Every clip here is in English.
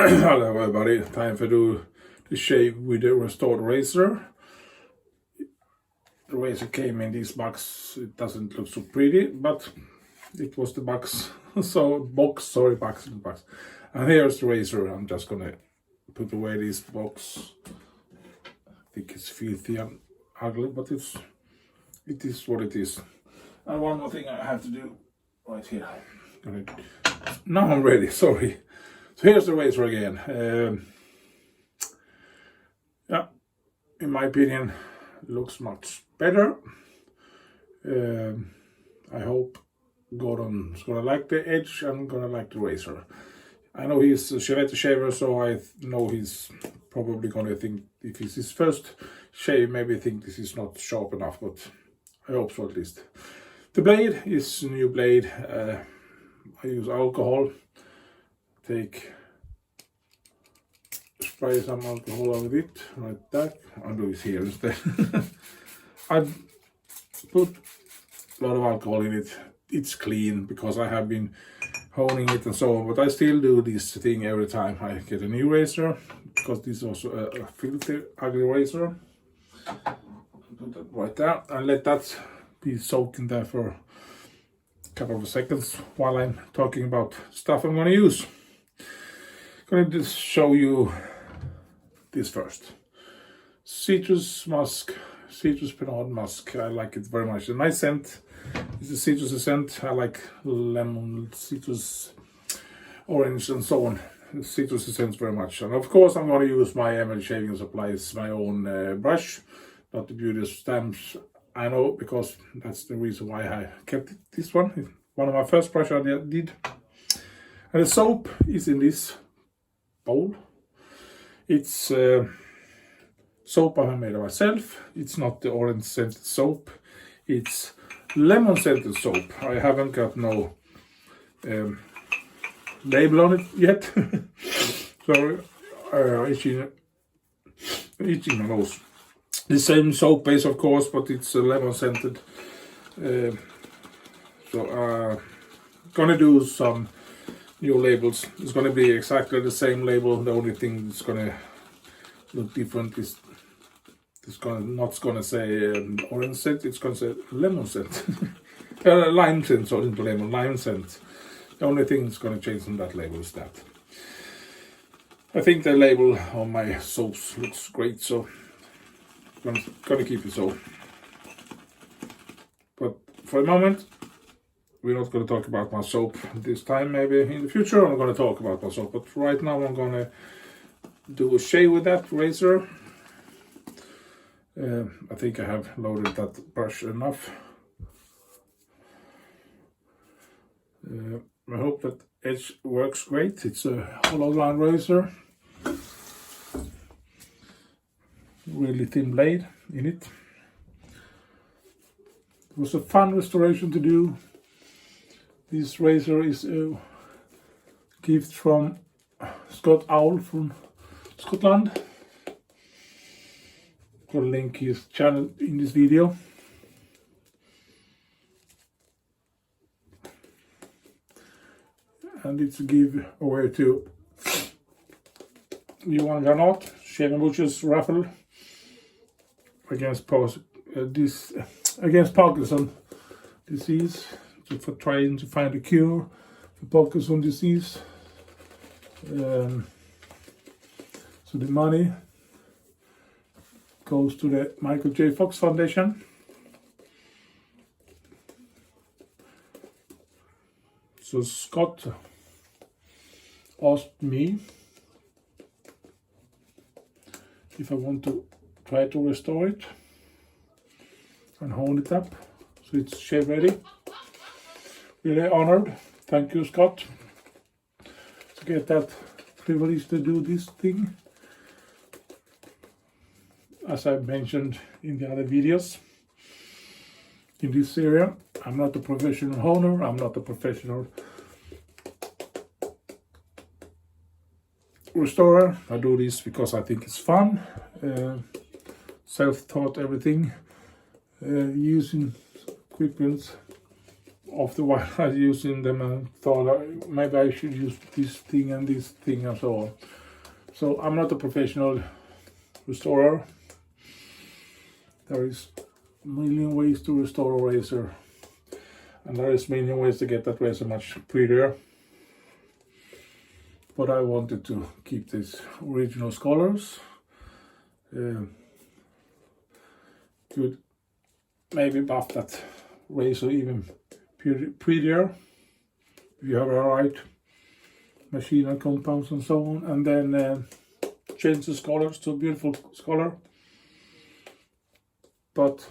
Hello everybody, time for do the shave with the restored razor. The razor came in this box. It doesn't look so pretty, but it was the box. Box. And here's the razor. I'm just gonna put away this box. I think it's filthy and ugly, but it is what it is. And one more thing I have to do right here. Now I'm ready, sorry. So here's the razor again. Yeah, in my opinion, it looks much better. I hope Gordon's gonna like the edge and gonna like the razor. I know he's a Shave&Butcher shaver, so I know he's probably gonna think, if it's his first shave, maybe think this is not sharp enough, but I hope so at least. The blade is a new blade. I use alcohol. Spray some alcohol over it, like that. I'll do it here instead. I put a lot of alcohol in it. It's clean because I have been honing it and so on, but I still do this thing every time I get a new razor, because this is also a filthy, ugly razor. Put that right there and let that be soaked in there for a couple of seconds while I'm talking about stuff I'm going to use. I'm going to just show you this first. Citrus Pinard Musk. I like it very much. A nice scent. It's a citrusy scent. I like lemon, citrus, orange, and so on. Citrusy scents very much. And of course, I'm going to use my ML shaving supplies, my own brush, not the Beauty Stamps. I know, because that's the reason why I kept this one. One of my first brushes I did. And the soap is in this bowl. It's soap I have made myself. It's not the orange scented soap. It's lemon scented soap. I haven't got no label on it yet. So itching my nose. The same soap base, of course, but it's lemon scented. Gonna do some new labels. It's gonna be exactly the same label. The only thing that's gonna look different is not gonna say orange scent. It's gonna say lemon scent, lime scent. So into lemon, lime scent. The only thing that's gonna change on that label is that. I think the label on my soaps looks great, so I'm gonna keep it so. But for a moment, we're not going to talk about my soap this time. Maybe in the future I'm going to talk about my soap, but right now I'm going to do a shave with that razor. I think I have loaded that brush enough. I hope that edge works great. It's a hollow line razor. Really thin blade in it. It was a fun restoration to do. This razor is a gift from Scott Owl from Scotland. Got a link to his channel in this video. And it's a giveaway to Johan Granaths, Shave&Butcher's raffle against Parkinson's disease. For trying to find a cure for Parkinson's disease. So the money goes to the Michael J. Fox Foundation. So Scott asked me if I want to try to restore it and hold it up so it's shave ready. Really honored. Thank you, Scott, to get that privilege to do this thing. As I mentioned in the other videos, in this area, I'm not a professional honer. I'm not a professional restorer. I do this because I think it's fun. Self-taught everything, using equipment after a while I was using them and thought maybe I should use this thing and so on. So I'm not a professional restorer. There is a million ways to restore a razor, and there is many ways to get that razor much prettier. But I wanted to keep these original colors. Could maybe buff that razor even prettier if you have a right machine and compounds and so on, and then change the colors to a beautiful color. But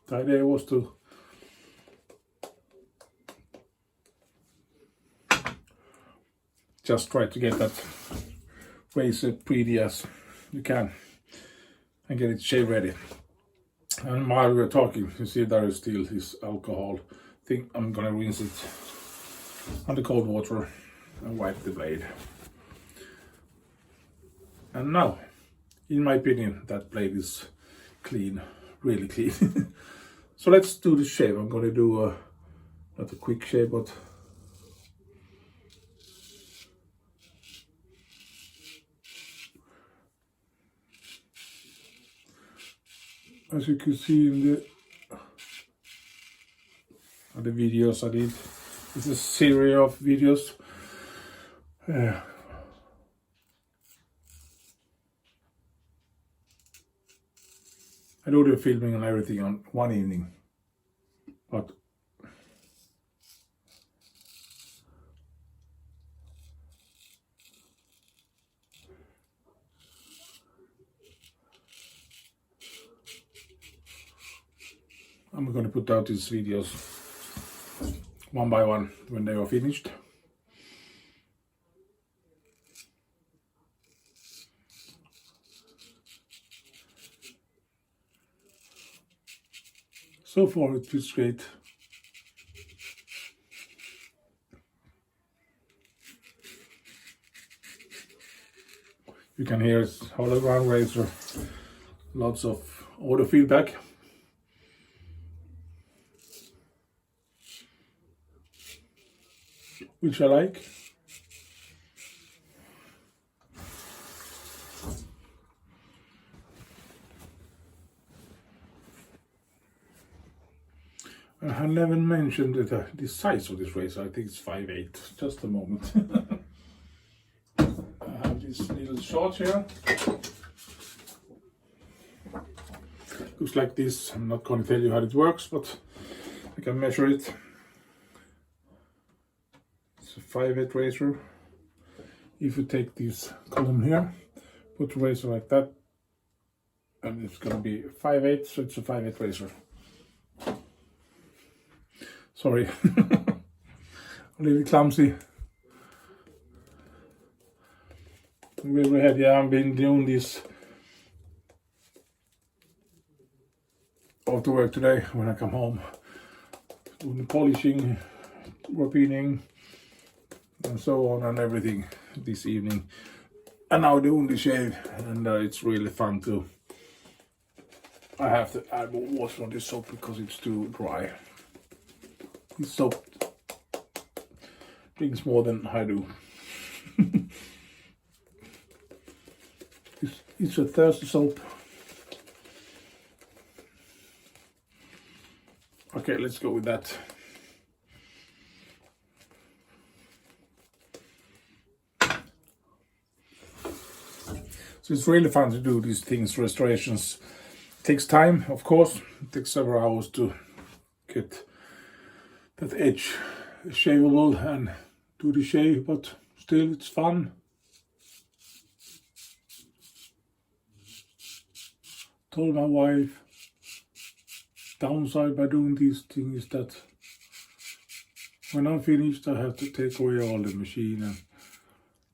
the idea was to just try to get that razor pretty as you can and get it shave ready. And while we're talking, you see there is still this alcohol thing. I'm gonna rinse it under cold water and wipe the blade. And now, in my opinion, that blade is clean, really clean. So let's do the shave. I'm gonna do not a quick shave, but as you can see in the videos I did, it's a series of videos. I do the filming and everything on one evening, but I'm going to put out these videos one by one when they are finished. So far it feels great. You can hear it's hollow ground razor, lots of audio feedback. Which I like. I have never mentioned the size of this razor. I think it's 5/8. Just a moment. I have this little short here. Looks like this. I'm not going to tell you how it works, but I can measure it. It's a 5/8 razor. If you take this column here, put the razor like that, and it's going to be 5/8, so it's a 5/8 razor. Sorry, a little clumsy. We had, yeah, I've been doing this after work today when I come home, doing the polishing, repeating, and so on and everything this evening. And now doing the shave, and it's really fun too. I have to add more water on this soap because it's too dry. This soap drinks more than I do. It's a thirsty soap. Okay, let's go with that. So it's really fun to do these things, restorations. It takes time, of course. It takes several hours to get that edge shaveable and do the shave, but still it's fun. Told my wife, downside by doing these things is that when I'm finished I have to take away all the machine and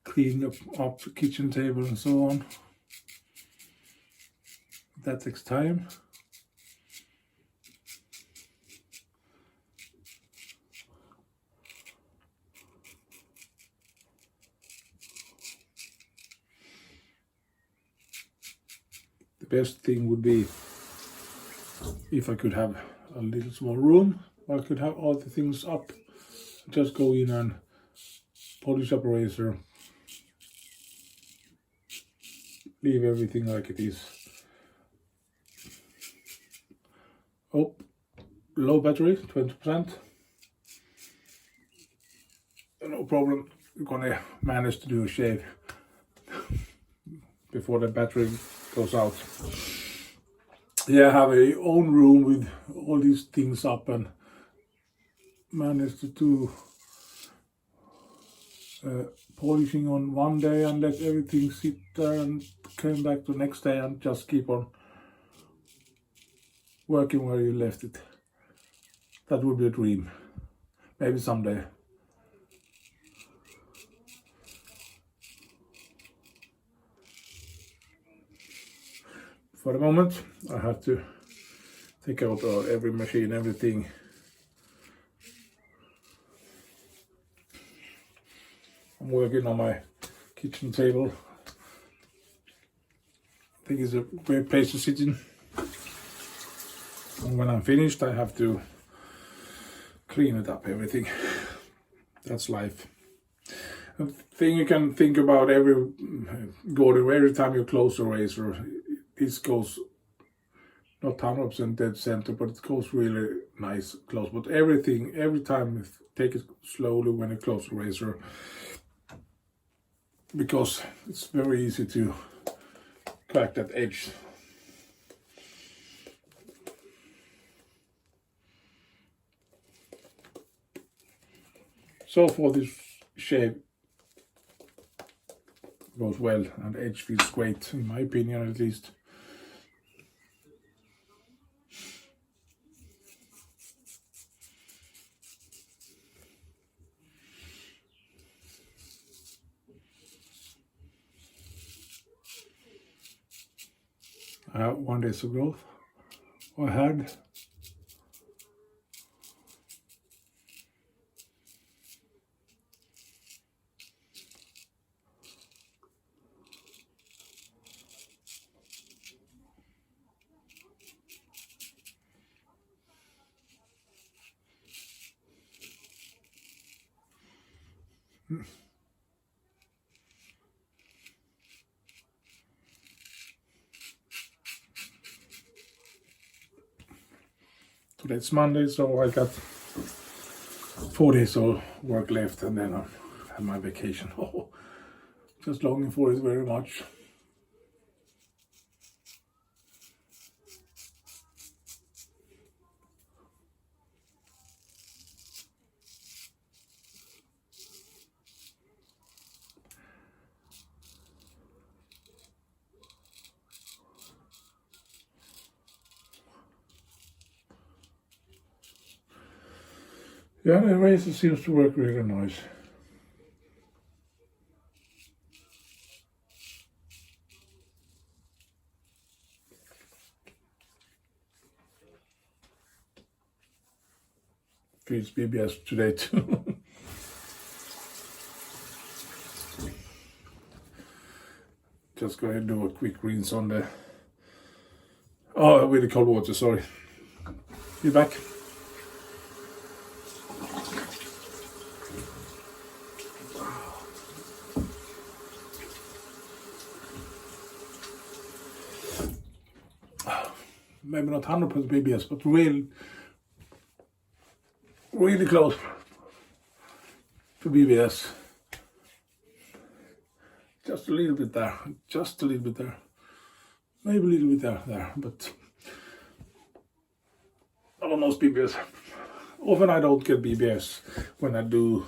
clean up the kitchen table and so on. That takes time. The best thing would be if I could have a little small room I could have all the things up, just go in and polish up a razor, leave everything like it is. Oh, low battery, 20%. No problem, we're gonna manage to do a shave before the battery goes out. Yeah, I have a own room with all these things up and managed to do polishing on one day and let everything sit there, and came back the next day and just keep on working where you left it. That would be a dream. Maybe someday. For the moment, I have to take out every machine, everything. I'm working on my kitchen table. I think it's a great place to sit in. And when I'm finished, I have to clean it up, everything. That's life. A thing you can think about every time you close a razor, this goes not 100% dead center, but it goes really nice close. But every time you take it slowly when you close the razor, because it's very easy to crack that edge. So for this shave goes well, and the edge feels great, in my opinion at least. I have 1 day's of growth. I had today's Monday, so I got 4 days of work left, and then I have my vacation. Oh, just longing for it very much. Yeah, the razor seems to work really nice. Feels BBS today too. Just going to do a quick rinse on the... Oh, with the cold water, sorry. Be back. Maybe not 100% BBS, but really close to BBS. Just a little bit there, just a little bit there. Maybe a little bit there, but almost BBS. Often I don't get BBS when I do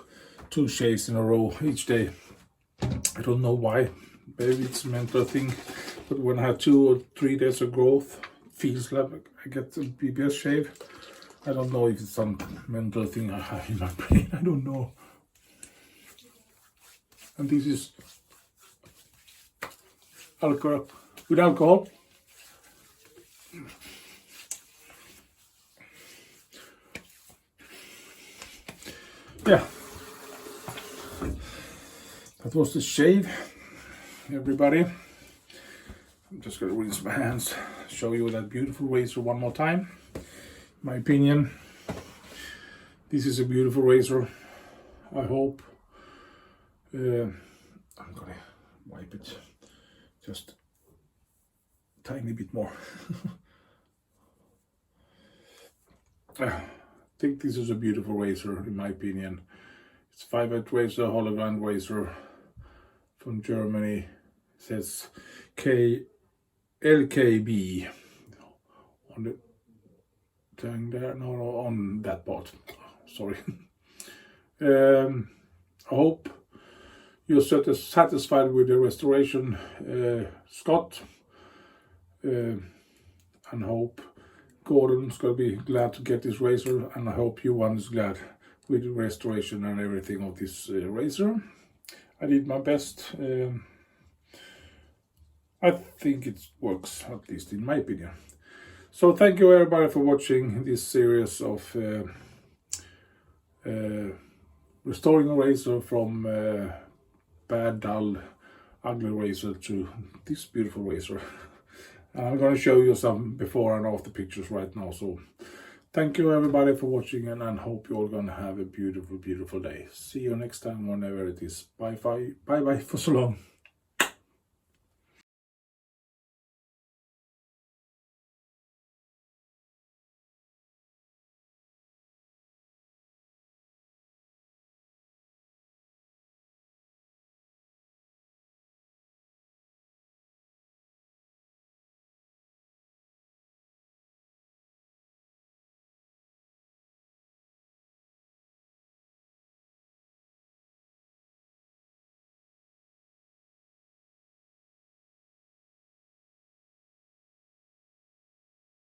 2 shaves in a row each day. I don't know why. Maybe it's a mental thing, but when I have 2 or 3 days of growth, feels like I get a BBS shave. I don't know if it's some mental thing I have in my brain. I don't know. And this is alcohol with alcohol. Yeah, that was the shave, everybody. I'm just gonna rinse my hands, show you that beautiful razor one more time. My opinion, This is a beautiful razor, I hope. I'm gonna wipe it just a tiny bit more. I think this is a beautiful razor in my opinion. It's 5/8 razor, hologram razor from Germany. It says LKB on the thing there. No, on that part. Sorry. I hope you're satisfied with the restoration, Scott, and hope Gordon's gonna be glad to get this razor, and I hope Johan is glad with the restoration and everything of this razor. I did my best. I think it works, at least in my opinion. So thank you everybody for watching this series of restoring a razor from bad, dull, ugly razor to this beautiful razor. I'm going to show you some before and after pictures right now. So thank you everybody for watching, and I hope you're all going to have a beautiful, beautiful day. See you next time whenever it is. Bye bye for so long.